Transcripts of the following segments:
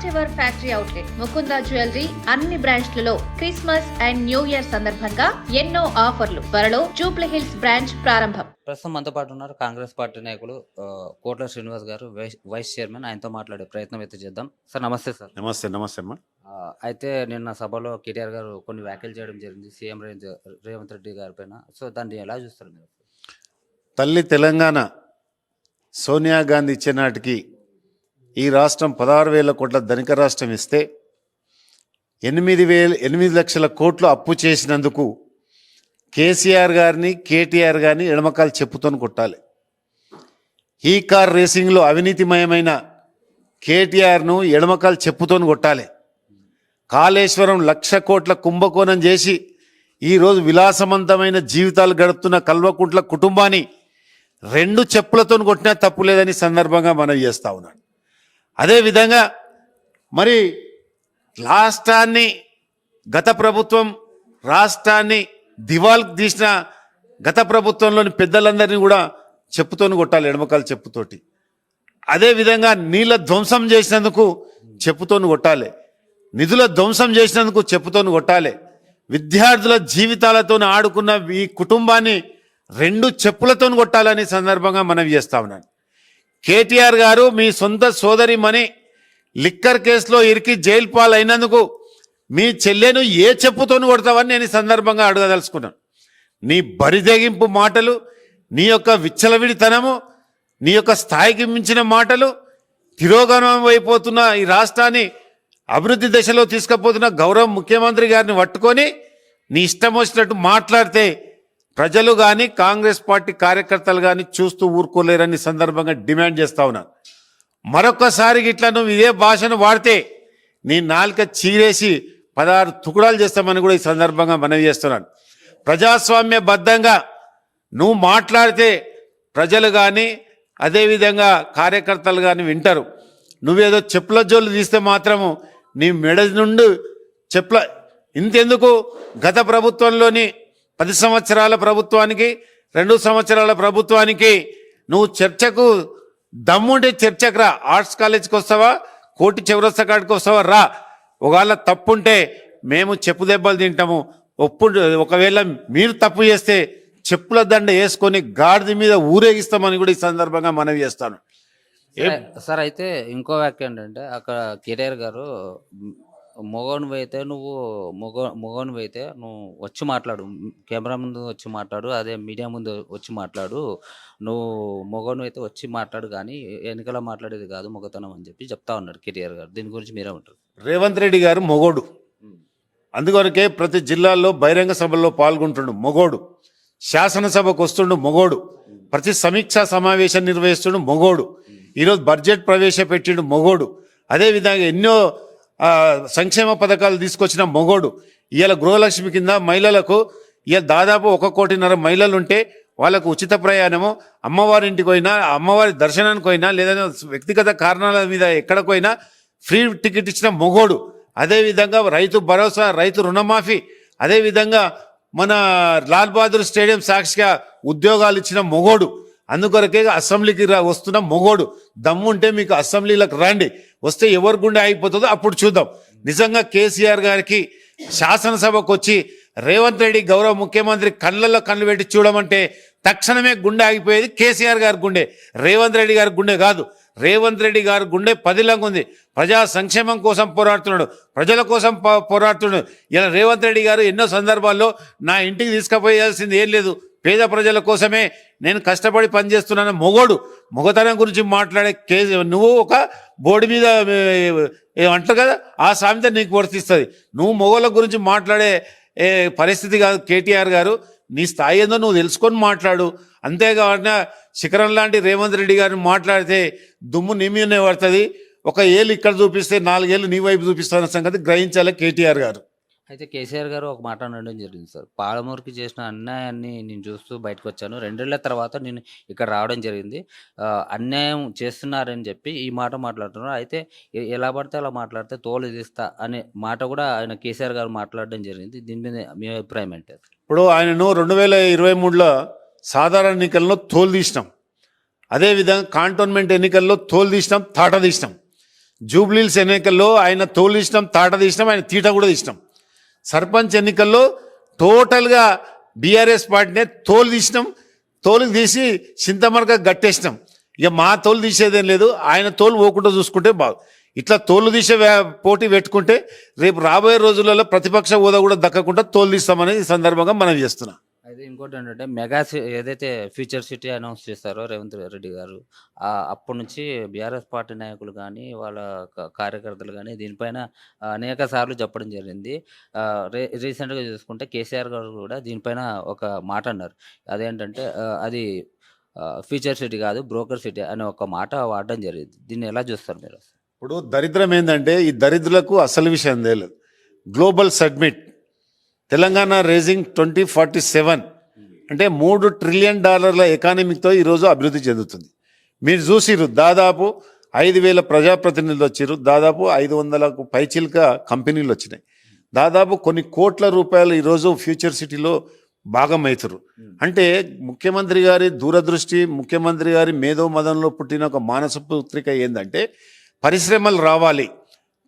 First ever factory outlet Mukunda jewellery అన్ని బ్రాంచ్లలో Christmas and new year సందర్భంగా ఎన్నో ఆఫర్లు. త్వరలో జూబ్లీ హిల్స్ బ్రాంచ్ ప్రారంభం. ప్రస్తుతం మనతో పాటు ఉన్నారు కాంగ్రెస్ పార్టీ నాయకులు కోట్ల శ్రీనివాస్ గారు, వైస్ చైర్మన్. ఆయనతో మాట్లాడే ప్రయత్నం అయితే చేద్దాం. సార్ నమస్తే. సార్ నమస్తే. నమస్తే అమ్మా. అయితే నిన్న సభలో కేటీఆర్ గారు కొన్ని వ్యాఖ్యలు చేయడం జరిగింది సీఎం రేవంత్ రెడ్డి గారి పైన. సో దాన్ని ఎలా చూస్తారు మీరు? తల్లి తెలంగాణ సోనియా గాంధీ ఇచ్చే నాటికి ఈ రాష్ట్రం 16,000 కోట్ల ధనిక రాష్ట్రం ఇస్తే 8 లక్షల కోట్లు అప్పు చేసినందుకు కేసీఆర్ గారిని, కేటీఆర్ గారిని ఎడమకాలు చెప్పుతోని కొట్టాలి. ఈ కార్ రేసింగ్లో అవినీతిమయమైన కేటీఆర్ను ఎడమకాలు చెప్పుతోని కొట్టాలి. కాళేశ్వరం 1,00,000 కోట్ల కుంభకోణం చేసి ఈరోజు విలాసవంతమైన జీవితాలు గడుపుతున్న కల్వకుంట్ల కుటుంబాన్ని 2 చెప్పులతో కొట్టినా తప్పు లేదని సందర్భంగా మనవి చేస్తా ఉన్నాను. అదేవిధంగా మరి గత ప్రభుత్వం రాష్ట్రాన్ని దివాల్కి తీసిన గత ప్రభుత్వంలోని పెద్దలందరినీ కూడా చెప్పుతోని కొట్టాలి, ఎడమకాలు చెప్పుతోటి. అదేవిధంగా నీళ్ళ ధ్వంసం చేసినందుకు చెప్పుతోని కొట్టాలి, నిధుల ధ్వంసం చేసినందుకు చెప్పుతోని కొట్టాలి. విద్యార్థుల జీవితాలతో ఆడుకున్న ఈ కుటుంబాన్ని 2 చెప్పులతో కొట్టాలని సందర్భంగా మనవి చేస్తా ఉన్నాను. కేటీఆర్ గారు మీ సొంత సోదరిమణి లిక్కర్ కేసులో ఇరికి జైలు పాలైనందుకు మీ చెల్లెను ఏ చెప్పుతోని కొడతావని నేను ఈ సందర్భంగా అడగదలుచుకున్నాను. నీ బరిదెగింపు మాటలు, నీ యొక్క విచ్చలవిడితనము, నీ యొక్క స్థాయికి మించిన మాటలు, తిరోగమనం అయిపోతున్న ఈ రాష్ట్రాన్ని అభివృద్ధి దశలో తీసుకుపోతున్న గౌరవ ముఖ్యమంత్రి గారిని పట్టుకొని నీ ఇష్టం వచ్చినట్టు మాట్లాడితే ప్రజలు కానీ కాంగ్రెస్ పార్టీ కార్యకర్తలు కానీ చూస్తూ ఊరుకోలేరని సందర్భంగా డిమాండ్ చేస్తా ఉన్నాను. మరొకసారి ఇట్లా నువ్వు ఇదే భాషను వాడితే నీ నాలుక చీరేసి 16 తుకుడాలు చేస్తామని కూడా ఈ సందర్భంగా మనవి చేస్తున్నాను. ప్రజాస్వామ్యబద్ధంగా నువ్వు మాట్లాడితే ప్రజలు కానీ అదేవిధంగా కార్యకర్తలు కానీ వింటారు. నువ్వేదో చెప్పుల జోలు తీస్తే మాత్రము నీ మెడ నుండి ఇంతెందుకు గత ప్రభుత్వంలోని 10 సంవత్సరాల ప్రభుత్వానికి 2 సంవత్సరాల ప్రభుత్వానికి నువ్వు చర్చకు దమ్ముంటే చర్చకు రా. ఆర్ట్స్ కాలేజ్కి వస్తావా, కోటి చౌరస్తా కాడికి వస్తావా, రా. ఒకవేళ తప్పుంటే మేము చెప్పు దెబ్బలు తింటాము. ఒకవేళ మీరు తప్పు చేస్తే చెప్పుల దండ వేసుకొని గాడిద మీద ఊరేగిస్తామని కూడా ఈ సందర్భంగా మనవి చేస్తాను. సార్ అయితే ఇంకో వ్యాఖ్య ఏంటంటే అక్కడ కేటీఆర్ గారు మొగోనివి అయితే నువ్వు వచ్చి మాట్లాడు, కెమెరా ముందు వచ్చి మాట్లాడు, అదే మీడియా ముందు వచ్చి మాట్లాడు, నువ్వు మొగోనివి అయితే వచ్చి మాట్లాడు కానీ ఎన్నికల మాట్లాడేది కాదు మొగతనం అని చెప్పి చెప్తా ఉన్నాడు కేటీఆర్ గారు. దీని గురించి మీరే ఉంటారు? రేవంత్ రెడ్డి గారు మొగోడు, అందుకొరకే ప్రతి జిల్లాల్లో బహిరంగ సభల్లో పాల్గొంటుండు మొగోడు, శాసనసభకు వస్తుండు మొగోడు, ప్రతి సమీక్షా సమావేశం నిర్వహిస్తుండు మొగోడు, ఈరోజు బడ్జెట్ ప్రవేశపెట్టిండు మొగోడు, అదేవిధంగా ఎన్నో సంక్షేమ పథకాలు తీసుకొచ్చిన మొగోడు. ఇవాళ గృహలక్ష్మి కింద మహిళలకు ఇవాళ దాదాపు 1.5 కోటి మహిళలు ఉంటే వాళ్ళకు ఉచిత ప్రయాణము, అమ్మవారింటికి పోయినా, అమ్మవారి దర్శనానికి పోయినా, లేదా వ్యక్తిగత కారణాల మీద ఎక్కడికి పోయినా ఫ్రీ టికెట్ ఇచ్చిన మొగోడు. అదేవిధంగా రైతు భరోసా, రైతు రుణమాఫీ, అదేవిధంగా మన లాల్ బహదూర్ స్టేడియం సాక్షిగా ఉద్యోగాలు ఇచ్చిన మొగోడు. అందుకొరకే అసెంబ్లీకి వస్తున్న మొగోడు. దమ్ముంటే మీకు అసెంబ్లీలకు రండి, వస్తే ఎవరి గుండె అయిపోతుందో అప్పుడు చూద్దాం. నిజంగా కేసీఆర్ గారికి శాసనసభకు వచ్చి రేవంత్ రెడ్డి గౌరవ ముఖ్యమంత్రి కళ్ళల్లో కళ్ళు పెట్టి చూడమంటే తక్షణమే గుండె ఆగిపోయేది కేసీఆర్ గారి గుండె, రేవంత్ రెడ్డి గారి గుండె కాదు. రేవంత్ రెడ్డి గారి గుండె పదిలంగా ఉంది. ప్రజా సంక్షేమం కోసం పోరాడుతున్నాడు, ప్రజల కోసం పోరాడుతున్నాడు. ఇలా రేవంత్ రెడ్డి గారు ఎన్నో సందర్భాల్లో నా ఇంటికి తీసుకుపోయాల్సింది ఏం లేదు, పేద ప్రజల కోసమే నేను కష్టపడి పనిచేస్తున్నాను మొగోడు. మొగతనం గురించి మాట్లాడే నువ్వు ఒక బోర్డు మీద అంటారు కదా, ఆ సామెత నీకు వర్తిస్తుంది. నువ్వు మొగోళ్ళ గురించి మాట్లాడే పరిస్థితి కాదు కేటీఆర్ గారు. నీ స్థాయి ఏందో నువ్వు తెలుసుకొని మాట్లాడు. అంతేకాకుండా శిఖరం లాంటి రేవంత్ రెడ్డి గారిని మాట్లాడితే దుమ్ము నీ మీదనే పడుతుంది. 1 ఏళ్ళు ఇక్కడ చూపిస్తే 4 ఏళ్ళు నీ వైపు చూపిస్తున్న సంగతి గ్రహించాలి కేటీఆర్ గారు. అయితే కేసీఆర్ గారు ఒక మాట అనడం జరిగింది సార్, పాలమూరుకి చేసిన అన్యాయాన్ని నేను చూస్తూ బయటకు వచ్చాను, 2 ఏళ్ల తర్వాత నేను ఇక్కడ రావడం జరిగింది, అన్యాయం చేస్తున్నారని చెప్పి ఈ మాట మాట్లాడుతున్నారు. అయితే ఎలా పడితే అలా మాట్లాడితే తోలు తీస్తా అనే మాట కూడా ఆయన కేసీఆర్ గారు మాట్లాడడం జరిగింది. దీని మీద మీ అభిప్రాయం ఏంటి? ఇప్పుడు ఆయనను 2023లో సాధారణ ఎన్నికల్లో తోలు తీసినాం, అదేవిధంగా కాంటోన్మెంట్ ఎన్నికల్లో తోలు తీసినాం, తాట తీసినాం. జూబ్లీహిల్స్ ఎన్నికల్లో ఆయన తోలు తీసినాం, తాట తీసినాం, ఆయన తీట కూడా తీసినాం. సర్పంచ్ ఎన్నికల్లో టోటల్గా బీఆర్ఎస్ పార్టీనే తోలు తీసినాం, తోలు తీసి చింతమరక గట్టేసినాం. ఇక మా తోలు తీసేదేం లేదు, ఆయన తోలు పోకుండా చూసుకుంటే బాగు. ఇట్లా తోలు తీసే పోటీ పెట్టుకుంటే రేపు రాబోయే రోజులలో ప్రతిపక్ష హోదా కూడా దక్కకుండా తోలు తీస్తామని ఈ సందర్భంగా మనం చేస్తున్నాం. అయితే ఇంకోటి ఏంటంటే ఏదైతే ఫ్యూచర్ సిటీ అనౌన్స్ చేస్తారో రేవంత్ రెడ్డి గారు, అప్పటి నుంచి బీఆర్ఎస్ పార్టీ నాయకులు కానీ వాళ్ళ కార్యకర్తలు కానీ దీనిపైన అనేక సార్లు చెప్పడం జరిగింది. రీసెంట్గా చూసుకుంటే కేసీఆర్ గారు కూడా దీనిపైన ఒక మాట అన్నారు. అదేంటంటే అది ఫ్యూచర్ సిటీ కాదు బ్రోకర్ సిటీ అనే ఒక మాట వాడడం జరిగింది. దీన్ని ఎలా చూస్తారు మీరు? ఇప్పుడు దరిద్రం ఏంటంటే ఈ దరిద్రులకు అసలు విషయం తెలియదు. గ్లోబల్ సబ్మిట్ తెలంగాణ రేజింగ్ 2047 అంటే $3 ట్రిలియన్ ఎకానమీతో ఈరోజు అభివృద్ధి చెందుతుంది. మీరు చూసిరు దాదాపు 5,000 ప్రజాప్రతినిధులు వచ్చారు, దాదాపు 500కు పైచిల్క కంపెనీలు వచ్చినాయి, దాదాపు కొన్ని కోట్ల రూపాయలు ఈరోజు ఫ్యూచర్ సిటీలో భాగమవుతారు. అంటే ముఖ్యమంత్రి గారి దూరదృష్టి, ముఖ్యమంత్రి గారి మేధో మదంలో పుట్టిన ఒక మానస పుత్రిక ఏంటంటే పరిశ్రమలు రావాలి.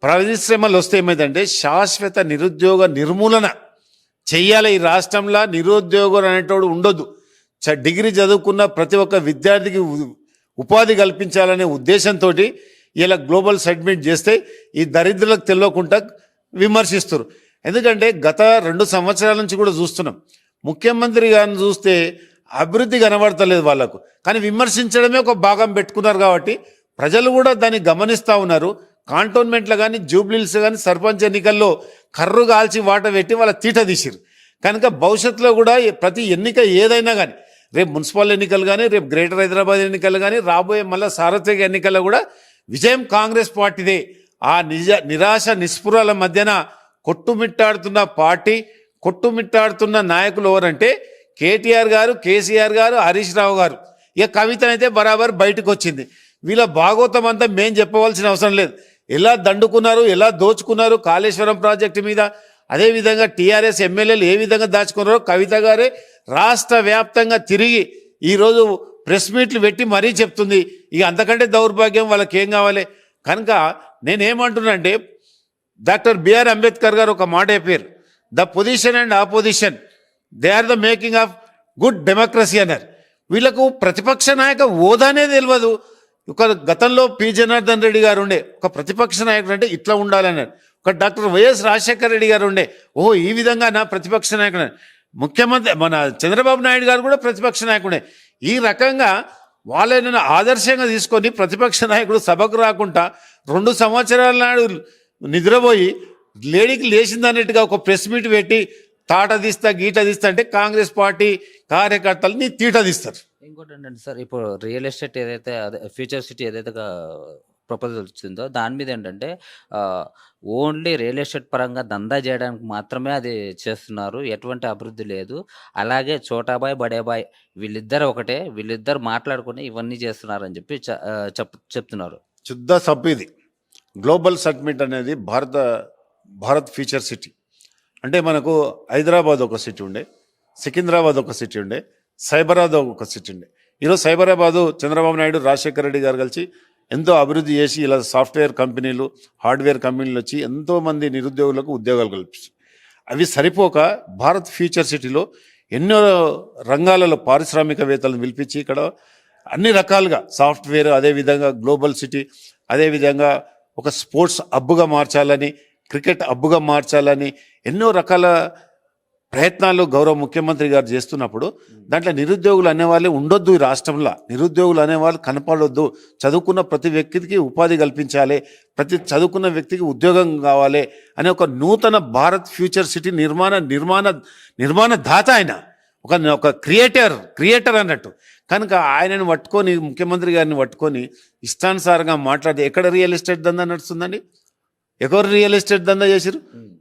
పరిశ్రమలు వస్తే ఏమైందంటే శాశ్వత నిరుద్యోగ నిర్మూలన చెయ్యాలి. ఈ రాష్ట్రంలో నిరుద్యోగం అనేటోడు ఉండొద్దు. డిగ్రీ చదువుకున్న ప్రతి ఒక్క విద్యార్థికి ఉపాధి కల్పించాలనే ఉద్దేశంతో ఇలా గ్లోబల్ సబ్మిట్ చేస్తే ఈ దరిద్రులకు తెలియకుండా విమర్శిస్తారు. ఎందుకంటే గత 2 సంవత్సరాల నుంచి కూడా చూస్తున్నాం, ముఖ్యమంత్రి గారిని చూస్తే అభివృద్ధి కనబడతలేదు వాళ్ళకు, కానీ విమర్శించడమే ఒక భాగం పెట్టుకున్నారు. కాబట్టి ప్రజలు కూడా దాన్ని గమనిస్తూ ఉన్నారు. కాంటోన్మెంట్లో కానీ జూబ్లీహిల్స్ కానీ సర్పంచ్ ఎన్నికల్లో కర్రు కాల్చి వాట పెట్టి వాళ్ళ తీట తీసిరు. కనుక భవిష్యత్తులో కూడా ప్రతి ఎన్నిక ఏదైనా కానీ, రేపు మున్సిపల్ ఎన్నికలు కానీ, రేపు గ్రేటర్ హైదరాబాద్ ఎన్నికలు కానీ, రాబోయే మళ్ళీ సార్వత్రిక ఎన్నికల్లో కూడా విజయం కాంగ్రెస్ పార్టీదే. ఆ నిరాశ నిస్పృహల మధ్యన కొట్టుమిట్టాడుతున్న పార్టీ, కొట్టుమిట్టాడుతున్న నాయకులు ఎవరంటే కేటీఆర్ గారు, కేసీఆర్ గారు, హరీష్ రావు గారు. ఇక కవిత అయితే బరాబర్ బయటకు వచ్చింది. వీళ్ళ భాగోతం అంతా మేం చెప్పవలసిన అవసరం లేదు. ఎలా దండుకున్నారు, ఎలా దోచుకున్నారు కాళేశ్వరం ప్రాజెక్టు మీద, అదేవిధంగా టీఆర్ఎస్ ఎమ్మెల్యేలు ఏ విధంగా దాచుకున్నారో కవిత గారే రాష్ట్ర వ్యాప్తంగా తిరిగి ఈరోజు ప్రెస్ మీట్లు పెట్టి మరీ చెప్తుంది. ఇక అంతకంటే దౌర్భాగ్యం వాళ్ళకి ఏం కావాలి? కనుక నేనేమంటున్నా అంటే డాక్టర్ బిఆర్ అంబేద్కర్ గారు ఒక మాట చెప్పారు, the position and opposition they are the making of good democracy అన్నారు. వీళ్ళకు ప్రతిపక్ష నాయక హోదానే తెలియదు. ఒక గతంలో పి జనార్దన్ రెడ్డి గారు ఉండే ఒక ప్రతిపక్ష నాయకుడు అంటే ఇట్లా ఉండాలన్నారు. ఒక డాక్టర్ వైఎస్ రాజశేఖర రెడ్డి గారు ఉండే, ఓహో ఈ విధంగా నా ప్రతిపక్ష నాయకుడు. ముఖ్యమంత్రి మన చంద్రబాబు నాయుడు గారు కూడా ప్రతిపక్ష నాయకుడే. ఈ రకంగా వాళ్ళని ఆదర్శంగా తీసుకొని ప్రతిపక్ష నాయకుడు సభకు రాకుండా 2 సంవత్సరాల నాడు నిద్రపోయి లేడీకి లేచిందన్నట్టుగా ఒక ప్రెస్ మీట్ పెట్టి తాట తీస్తా గీట తీస్తా అంటే కాంగ్రెస్ పార్టీ కార్యకర్తలని తీట తీస్తారు. ఇంకోటి ఏంటంటే సార్, ఇప్పుడు రియల్ ఎస్టేట్ ఏదైతే అదే ఫ్యూచర్ సిటీ ఏదైతే ప్రపోజల్ వచ్చిందో దాని మీద ఏంటంటే ఓన్లీ రియల్ ఎస్టేట్ పరంగా దందా చేయడానికి మాత్రమే అది చేస్తున్నారు, ఎటువంటి అభివృద్ధి లేదు. అలాగే చోటాబాయ్ బడేబాయ్ వీళ్ళిద్దరు ఒకటే, వీళ్ళిద్దరు మాట్లాడుకుని ఇవన్నీ చేస్తున్నారని చెప్పి చెప్తున్నారు. శుద్ధ సబ్బు ఇది. గ్లోబల్ సబ్మిట్ అనేది భారత్ ఫ్యూచర్ సిటీ అంటే మనకు హైదరాబాద్ ఒక సిటీ ఉండే, సికింద్రాబాద్ ఒక సిటీ ఉండే, సైబరాబాద్ ఒక సిటీ ఉండే. ఈరోజు సైబరాబాదు చంద్రబాబు నాయుడు, రాజశేఖర రెడ్డి గారు కలిసి ఎంతో అభివృద్ధి చేసి ఇలా సాఫ్ట్వేర్ కంపెనీలు, హార్డ్వేర్ కంపెనీలు వచ్చి ఎంతోమంది నిరుద్యోగులకు ఉద్యోగాలు కల్పిస్తారు. అవి సరిపోక భారత్ ఫ్యూచర్ సిటీలో ఎన్నో రంగాలలో పారిశ్రామికవేత్తలను పిలిపించి ఇక్కడ అన్ని రకాలుగా సాఫ్ట్వేర్, అదేవిధంగా గ్లోబల్ సిటీ, అదేవిధంగా ఒక స్పోర్ట్స్ హబ్గా మార్చాలని, క్రికెట్ హబ్గా మార్చాలని ఎన్నో రకాల ప్రయత్నాలు గౌరవ ముఖ్యమంత్రి గారు చేస్తున్నప్పుడు దాంట్లో నిరుద్యోగులు అనేవాళ్ళే ఉండొద్దు. ఈ రాష్ట్రంలో నిరుద్యోగులు అనేవాళ్ళు కనపడొద్దు. చదువుకున్న ప్రతి వ్యక్తికి ఉపాధి కల్పించాలి, ప్రతి చదువుకున్న వ్యక్తికి ఉద్యోగం కావాలి అనే ఒక నూతన భారత్ ఫ్యూచర్ సిటీ నిర్మాణ దాత ఆయన, ఒక క్రియేటర్ అన్నట్టు. కనుక ఆయనను పట్టుకొని, ముఖ్యమంత్రి గారిని పట్టుకొని ఇష్టానుసారంగా మాట్లాడితే ఎక్కడ రియల్ ఎస్టేట్ దందా నడుస్తుందండి? ఎవరు రియల్ ఎస్టేట్ దందా చేసిరు?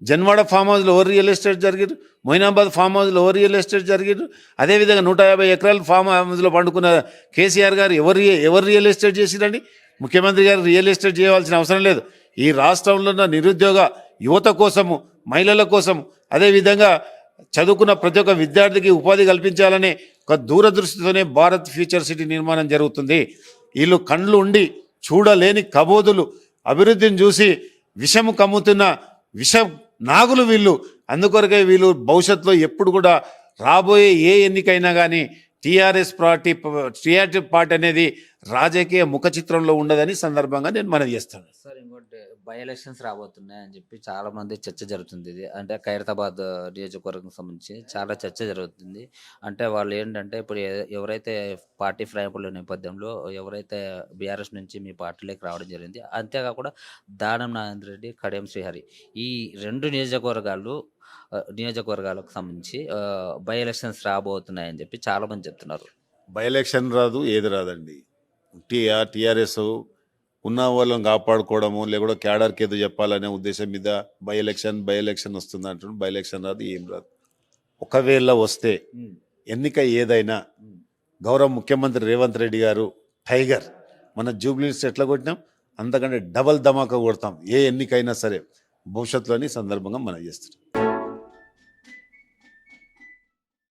జన్వాడ ఫామ్ హౌస్లో ఎవరు రియల్ ఎస్టేట్ జరిగారు? మొయినాబాద్ ఫామ్ హౌస్లో ఎవరు రియల్ ఎస్టేట్ జరిగారు? అదేవిధంగా 150 ఎకరాల ఫామ్ హౌస్లో పండుకున్న కేసీఆర్ గారు ఎవరు రియల్ ఎస్టేట్ చేసిరండి? ముఖ్యమంత్రి గారు రియల్ ఎస్టేట్ చేయవలసిన అవసరం లేదు. ఈ రాష్ట్రంలో ఉన్న నిరుద్యోగ యువత కోసము, మహిళల కోసం, అదేవిధంగా చదువుకున్న ప్రతి ఒక్క విద్యార్థికి ఉపాధి కల్పించాలనే ఒక దూరదృష్టితోనే భారత్ ఫ్యూచర్ సిటీ నిర్మాణం జరుగుతుంది. వీళ్ళు కండ్లు ఉండి చూడలేని కబోదులు అభివృద్ధిని చూసి విషము కమ్ముతున్న విష నాగులు వీళ్ళు. అందుకొరకే వీళ్ళు భవిష్యత్తులో ఎప్పుడు కూడా రాబోయే ఏ ఎన్నికైనా కానీ టీఆర్ఎస్ పార్టీ అనేది రాజకీయ ముఖ చిత్రంలో ఉండదని సందర్భంగా నేను మనవి చేస్తాను. సార్ ఇంకోటి బై ఎలక్షన్స్ రాబోతున్నాయి అని చెప్పి చాలా మంది చర్చ జరుగుతుంది. ఇది అంటే ఖైరతాబాద్ నియోజకవర్గం సంబంధించి చాలా చర్చ జరుగుతుంది. అంటే వాళ్ళు ఏంటంటే ఇప్పుడు ఎవరైతే పార్టీ ఫిరాయింపుల నేపథ్యంలో ఎవరైతే బీఆర్ఎస్ నుంచి మీ పార్టీలోకి రావడం జరిగింది, అంతేకాకుండా దానం నారాయణ రెడ్డి, కడియం శ్రీహరి ఈ రెండు నియోజకవర్గాలకు సంబంధించి బై ఎలక్షన్స్ రాబోతున్నాయని చెప్పి చాలా మంది చెప్తున్నారు. బై ఎలక్షన్ రాదు, ఏది రాదండి. టీఆర్ఎస్ ఉన్న వాళ్ళని కాపాడుకోవడము లేకుండా క్యాడర్కి ఏదో చెప్పాలనే ఉద్దేశం మీద బై ఎలక్షన్ వస్తుంది అంటున్నాడు. బై ఎలక్షన్ రాదు, ఏం రాదు. ఒకవేళ వస్తే ఎన్నిక ఏదైనా గౌరవ ముఖ్యమంత్రి రేవంత్ రెడ్డి గారు టైగర్ మన జూబ్లీస్ ఎట్లా కొట్టినాం అంతకంటే డబల్ ధమాకా కొడతాం ఏ ఎన్నికైనా సరే భవిష్యత్తులోని సందర్భంగా మనం చేస్తున్నాం.